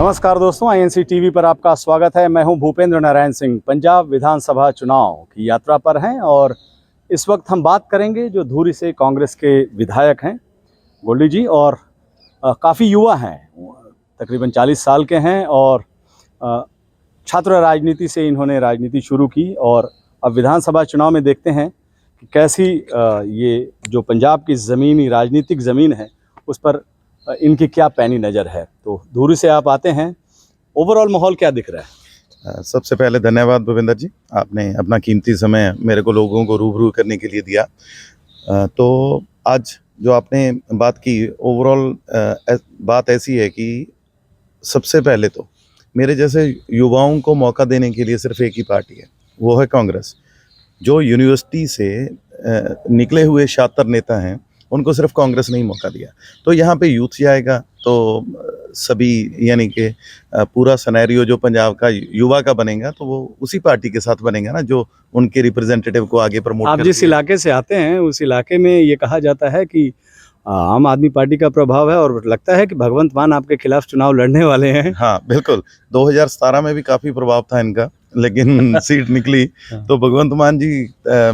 नमस्कार दोस्तों, INC TV पर आपका स्वागत है। मैं हूं भूपेंद्र नारायण सिंह। पंजाब विधानसभा चुनाव की यात्रा पर हैं और इस वक्त हम बात करेंगे जो धूरी से कांग्रेस के विधायक हैं गोल्डी जी, और काफ़ी युवा हैं, तकरीबन 40 साल के हैं और छात्र राजनीति से इन्होंने राजनीति शुरू की और अब विधानसभा चुनाव में देखते हैं कि कैसी ये जो पंजाब की ज़मीनी राजनीतिक ज़मीन है उस पर इनकी क्या पैनी नज़र है। तो धूरी से आप आते हैं, ओवरऑल माहौल क्या दिख रहा है? सबसे पहले धन्यवाद भूपेंद्र जी, आपने अपना कीमती समय मेरे को लोगों को रूबरू करने के लिए दिया। तो आज जो आपने बात की, ओवरऑल बात ऐसी है कि सबसे पहले तो मेरे जैसे युवाओं को मौका देने के लिए सिर्फ एक ही पार्टी है, वो है कांग्रेस। जो यूनिवर्सिटी से निकले हुए शातिर नेता हैं उनको सिर्फ कांग्रेस ने ही मौका दिया। तो यहाँ पे यूथ जाएगा तो सभी, यानी कि पूरा सिनेरियो जो पंजाब का युवा का बनेगा तो वो उसी पार्टी के साथ बनेगा ना, जो उनके रिप्रेजेंटेटिव को आगे प्रमोट आप जिस इलाके से आते हैं उस इलाके में ये कहा जाता है कि आम आदमी पार्टी का प्रभाव है और लगता है कि भगवंत मान आपके खिलाफ चुनाव लड़ने वाले हैं। हाँ बिल्कुल, 2017 में भी काफ़ी प्रभाव था इनका, लेकिन सीट निकली तो भगवंत मान जी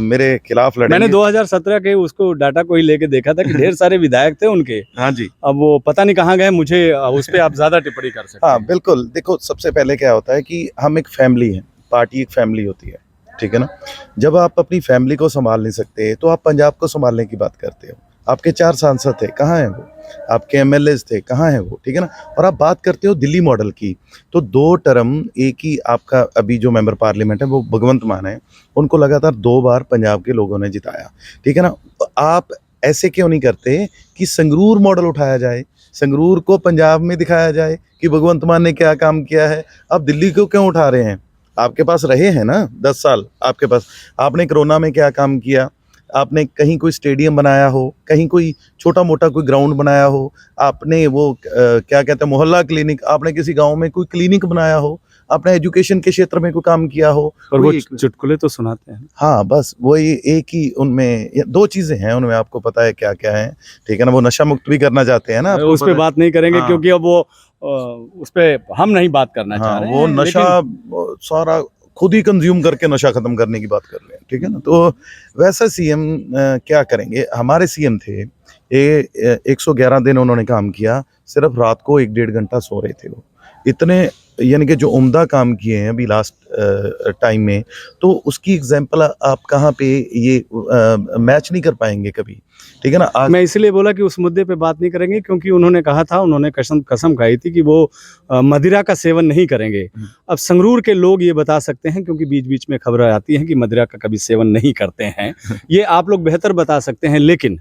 मेरे खिलाफ लड़ेंगे। मैंने 2017 के उसको डाटा को ही लेके देखा था कि ढेर सारे विधायक थे उनके। हाँ जी, अब वो पता नहीं कहाँ गए, मुझे उस पर आप ज़्यादा टिप्पणी कर सकते हैं। हाँ बिल्कुल। देखो, सबसे पहले क्या होता है कि हम एक फैमिली हैं, पार्टी एक फैमिली होती है, ठीक है ना। जब आप अपनी फैमिली को संभाल नहीं सकते तो आप पंजाब को संभालने की बात करते हो। आपके 4 सांसद थे, कहाँ हैं वो? आपके एमएलएज थे, कहाँ हैं वो? ठीक है ना। और आप बात करते हो दिल्ली मॉडल की, तो 2 टर्म एक ही आपका अभी जो मेंबर पार्लियामेंट है वो भगवंत मान है, उनको लगातार 2 बार पंजाब के लोगों ने जिताया, ठीक है ना। तो आप ऐसे क्यों नहीं करते कि संगरूर मॉडल उठाया जाए, संगरूर को पंजाब में दिखाया जाए कि भगवंत मान ने क्या काम किया है। आप दिल्ली को क्यों उठा रहे हैं? आपके पास रहे हैं ना 10 साल, आपके पास, आपने कोरोना में क्या काम किया, आपने कहीं कोई स्टेडियम बनाया हो, कहीं कोई छोटा मोटा कोई ग्राउंड बनाया हो, आपने वो क्या कहते हैं मोहल्ला क्लिनिक, आपने किसी गांव में कोई क्लिनिक बनाया हो, आपने एजुकेशन के क्षेत्र में कोई काम किया हो। और वो चुटकुले तो सुनाते हैं। हाँ, बस वही एक ही उनमें 2 चीज़ें हैं उनमें, आपको पता है क्या क्या है, ठीक है ना। वो नशा मुक्त भी करना चाहते हैं ना, उस पर बात नहीं करेंगे क्योंकि अब वो उस पर हम नहीं बात करना चाह रहे हैं। वो नशा सारा खुद ही कंज्यूम करके नशा खत्म करने की बात कर रहे हैं, ठीक है ना। तो वैसा सीएम क्या करेंगे? हमारे सीएम थे, ये 111 दिन उन्होंने काम किया, सिर्फ रात को 1-1.5 घंटा सो रहे थे वो। इतने, यानी कि जो उम्दा काम किए हैं अभी लास्ट टाइम में, तो उसकी एग्जांपल आप कहाँ पे ये मैच नहीं कर पाएंगे कभी, ठीक है ना। आज मैं इसलिए बोला कि उस मुद्दे पे बात नहीं करेंगे क्योंकि उन्होंने कहा था, उन्होंने कसम खाई थी कि वो मदिरा का सेवन नहीं करेंगे। अब संगरूर के लोग ये बता सकते हैं, क्योंकि बीच बीच में खबरें आती हैं कि मदिरा का कभी सेवन नहीं करते हैं, ये आप लोग बेहतर बता सकते हैं। लेकिन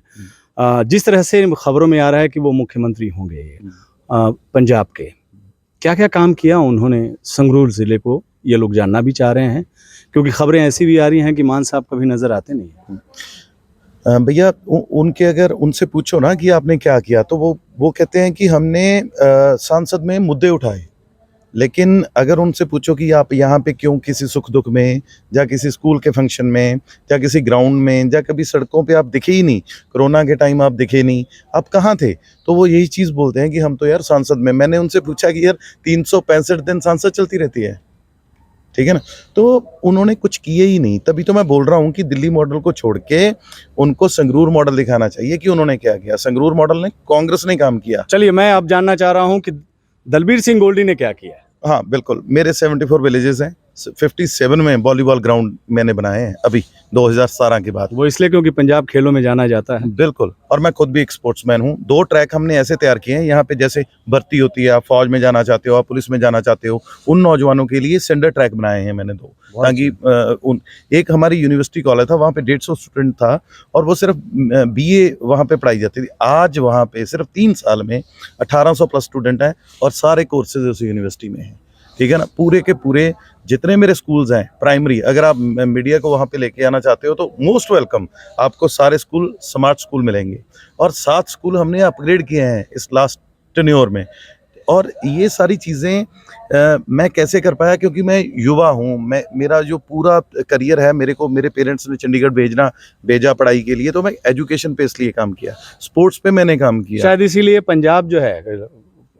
जिस तरह से खबरों में आ रहा है कि वो मुख्यमंत्री होंगे पंजाब के, क्या क्या काम किया उन्होंने संगरूर ज़िले को, ये लोग जानना भी चाह रहे हैं, क्योंकि खबरें ऐसी भी आ रही हैं कि मान साहब कभी नज़र आते नहीं हैं। भैया उनके, अगर उनसे पूछो ना कि आपने क्या किया, तो वो कहते हैं कि हमने सांसद में मुद्दे उठाए। लेकिन अगर उनसे पूछो कि आप यहाँ पे क्यों किसी सुख दुख में, या किसी स्कूल के फंक्शन में, या किसी ग्राउंड में, या कभी सड़कों पे आप दिखे ही नहीं, कोरोना के टाइम आप दिखे नहीं, आप कहाँ थे? तो वो यही चीज़ बोलते हैं कि हम तो यार सांसद में। मैंने उनसे पूछा कि यार 365 दिन सांसद चलती रहती है, ठीक है ना। तो उन्होंने कुछ किए ही नहीं। तभी तो मैं बोल रहा हूँ कि दिल्ली मॉडल को छोड़ के उनको संगरूर मॉडल दिखाना चाहिए कि उन्होंने क्या किया। संगरूर मॉडल ने, कांग्रेस ने काम किया। चलिए, मैं अब जानना चाह रहा हूँ कि दलबीर सिंह गोल्डी ने क्या किया। हाँ बिल्कुल, मेरे 74 विलेजेस हैं, 57 में वॉलीबॉल ग्राउंड मैंने बनाए हैं अभी 2017 के बाद। वो इसलिए क्योंकि पंजाब खेलों में जाना जाता है। बिल्कुल, और मैं खुद भी एक स्पोर्ट्समैन हूँ। 2 ट्रैक हमने ऐसे तैयार किए हैं, यहाँ पे जैसे भर्ती होती है, आप फौज में जाना चाहते हो, आप पुलिस में जाना चाहते हो, उन नौजवानों के लिए सेंडर ट्रैक बनाए हैं मैंने 2, ताकि एक हमारी यूनिवर्सिटी कॉलेज था, वहाँ पे 150 स्टूडेंट था और वो सिर्फ बीए वहाँ पे पढ़ाई जाती थी। आज वहाँ पे सिर्फ 3 साल में 1800 प्लस स्टूडेंट हैं और सारे कोर्सेज उस यूनिवर्सिटी में हैं, ठीक है ना। पूरे के पूरे जितने मेरे स्कूल्स हैं प्राइमरी, अगर आप मीडिया को वहाँ पे लेके आना चाहते हो तो मोस्ट वेलकम, आपको सारे स्कूल स्मार्ट स्कूल मिलेंगे। और 7 स्कूल हमने अपग्रेड किए हैं इस लास्ट टेन्योर में। और ये सारी चीज़ें मैं कैसे कर पाया? क्योंकि मैं युवा हूँ, मेरा जो पूरा करियर है, मेरे को मेरे पेरेंट्स ने चंडीगढ़ भेजा पढ़ाई के लिए, तो मैं एजुकेशन पे इसलिए काम किया, स्पोर्ट्स पे मैंने काम किया। शायद इसीलिए पंजाब जो है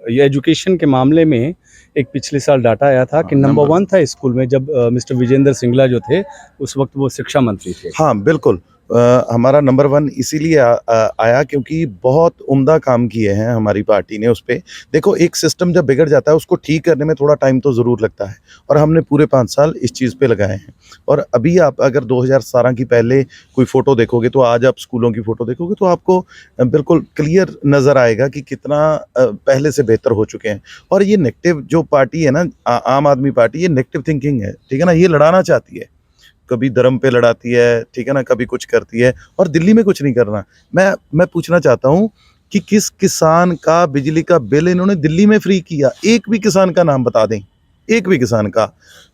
ये एजुकेशन के मामले में एक पिछले साल डाटा आया था कि हाँ, नंबर 1 था स्कूल में, जब मिस्टर विजेंद्र सिंगला जो थे उस वक्त वो शिक्षा मंत्री थे। हाँ बिल्कुल। हमारा नंबर 1 इसीलिए आया क्योंकि बहुत उम्दा काम किए हैं हमारी पार्टी ने उस पे। देखो, एक सिस्टम जब बिगड़ जाता है उसको ठीक करने में थोड़ा टाइम तो ज़रूर लगता है, और हमने पूरे 5 साल इस चीज़ पे लगाए हैं। और अभी आप अगर 2017 की पहले कोई फ़ोटो देखोगे, तो आज आप स्कूलों की फ़ोटो देखोगे तो आपको बिल्कुल क्लियर नज़र आएगा कि कितना पहले से बेहतर हो चुके हैं। और ये नेगेटिव जो पार्टी है ना, आम आदमी पार्टी, ये नेगेटिव थिंकिंग है, ठीक है ना। ये लड़ाना चाहती है, कभी धर्म पे लड़ाती है, ठीक है ना, कभी कुछ करती है, और दिल्ली में कुछ नहीं करना। मैं पूछना चाहता हूँ कि किस किसान का बिजली का बिल इन्होंने दिल्ली में फ्री किया? एक भी किसान का नाम बता दें, एक भी किसान का।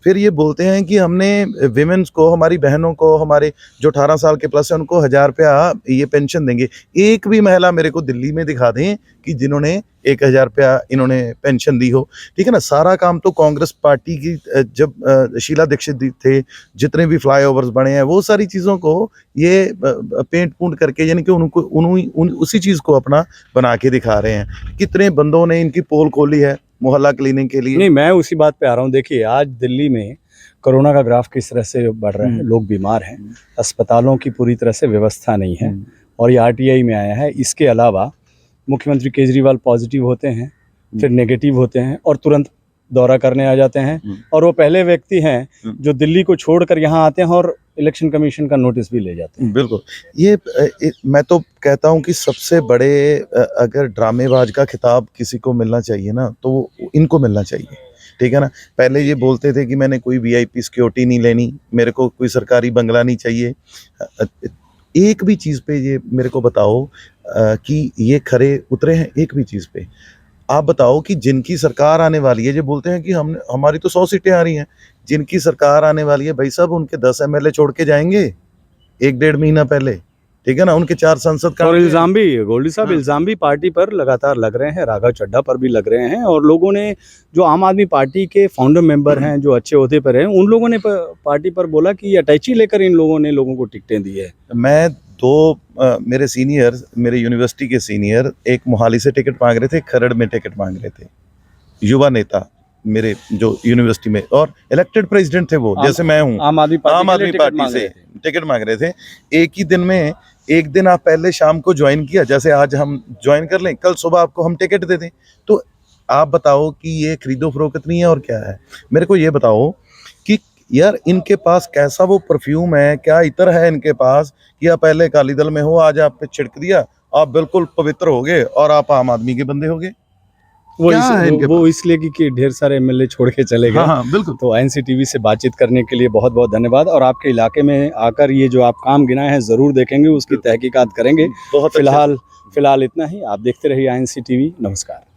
फिर ये बोलते हैं कि हमने विमेंस को, हमारी बहनों को, हमारे जो 18 साल के प्लस है उनको 1000 रुपया ये पेंशन देंगे। एक भी महिला मेरे को दिल्ली में दिखा दें कि जिन्होंने 1000 रुपया इन्होंने पेंशन दी हो, ठीक है ना। सारा काम तो कांग्रेस पार्टी की, जब शीला दीक्षित थे, जितने भी फ्लाईओवर्स बने हैं, वो सारी चीज़ों को ये पेंट पूंट करके, यानी कि उनको उसी चीज़ को अपना बना के दिखा रहे हैं। कितने बंदों ने इनकी पोल खोली है मोहल्ला क्लीनिंग के लिए। नहीं, मैं उसी बात पे आ रहा हूँ। देखिए, आज दिल्ली में कोरोना का ग्राफ किस तरह से बढ़ रहा है, लोग बीमार हैं, अस्पतालों की पूरी तरह से व्यवस्था नहीं है, और ये आरटीआई में आया है। इसके अलावा मुख्यमंत्री केजरीवाल पॉजिटिव होते हैं, फिर नेगेटिव होते हैं, और तुरंत दौरा करने आ जाते हैं, और वो पहले व्यक्ति हैं जो दिल्ली को छोड़कर यहाँ आते हैं और इलेक्शन कमीशन का नोटिस भी ले जाते हैं। बिल्कुल। ये मैं तो कहता हूँ कि सबसे बड़े अगर ड्रामेबाज का खिताब किसी को मिलना चाहिए ना, तो वो इनको मिलना चाहिए, ठीक है ना। पहले ये बोलते थे कि मैंने कोई वीआईपी सिक्योरिटी नहीं लेनी, मेरे को कोई सरकारी बंगला नहीं चाहिए। एक भी चीज़ पे ये मेरे को बताओ कि ये खरे उतरे हैं एक भी चीज़ पे। आप बताओ कि जिनकी सरकार आने वाली है, ये बोलते हैं कि हमारी तो 100 सीटें आ रही हैं। जिनकी सरकार आने वाली है, भाई साहब, उनके 10 एमएलए छोड़ के जाएंगे 1-1.5 महीना पहले, ठीक है ना। उनके 4 सांसद का, और इल्ज़ाम भी, गोल्डी साहब, हाँ। इल्ज़ाम भी पार्टी पर लगातार लग रहे हैं, राघव चड्ढा पर भी लग रहे हैं, और लोगों ने, जो आम आदमी पार्टी के फाउंडर मेंबर हैं, जो अच्छे ओहदे पर हैं, उन लोगों ने पार्टी पर बोला कि ये अटैची लेकर इन लोगों ने लोगों को टिकटें दी है। मैं मेरे सीनियर, मेरे यूनिवर्सिटी के सीनियर, एक मोहाली से टिकट मांग रहे थे, खरड़ में टिकट मांग रहे थे, युवा नेता मेरे जो यूनिवर्सिटी में, और इलेक्टेड प्रेसिडेंट थे वो, जैसे मैं हूँ, आम आदमी पार्टी से टिकट मांग रहे थे। एक ही दिन में, एक दिन आप पहले शाम को ज्वाइन किया, जैसे आज हम ज्वाइन कर लें, कल सुबह आपको हम टिकट दे दें। तो आप बताओ कि ये खरीदो फरोख्त नहीं है और क्या है? मेरे को ये बताओ कि यार, इनके पास कैसा वो परफ्यूम है, क्या इत्र है इनके पास कि आप पहले अकाली दल में हो, आज आप पे छिड़क दिया, आप बिल्कुल पवित्र हो गए और आप आम आदमी के बंदे हो गए। वो इसलिए कि ढेर सारे एमएलए छोड़ के चले गए। हाँ, बिल्कुल। तो एनसीटीवी से बातचीत करने के लिए बहुत बहुत धन्यवाद, और आपके इलाके में आकर ये जो आप काम गिनाए हैं ज़रूर देखेंगे, उसकी तहकीकात करेंगे। बहुत फिलहाल इतना ही। आप देखते रहिए एनसीटीवी। नमस्कार।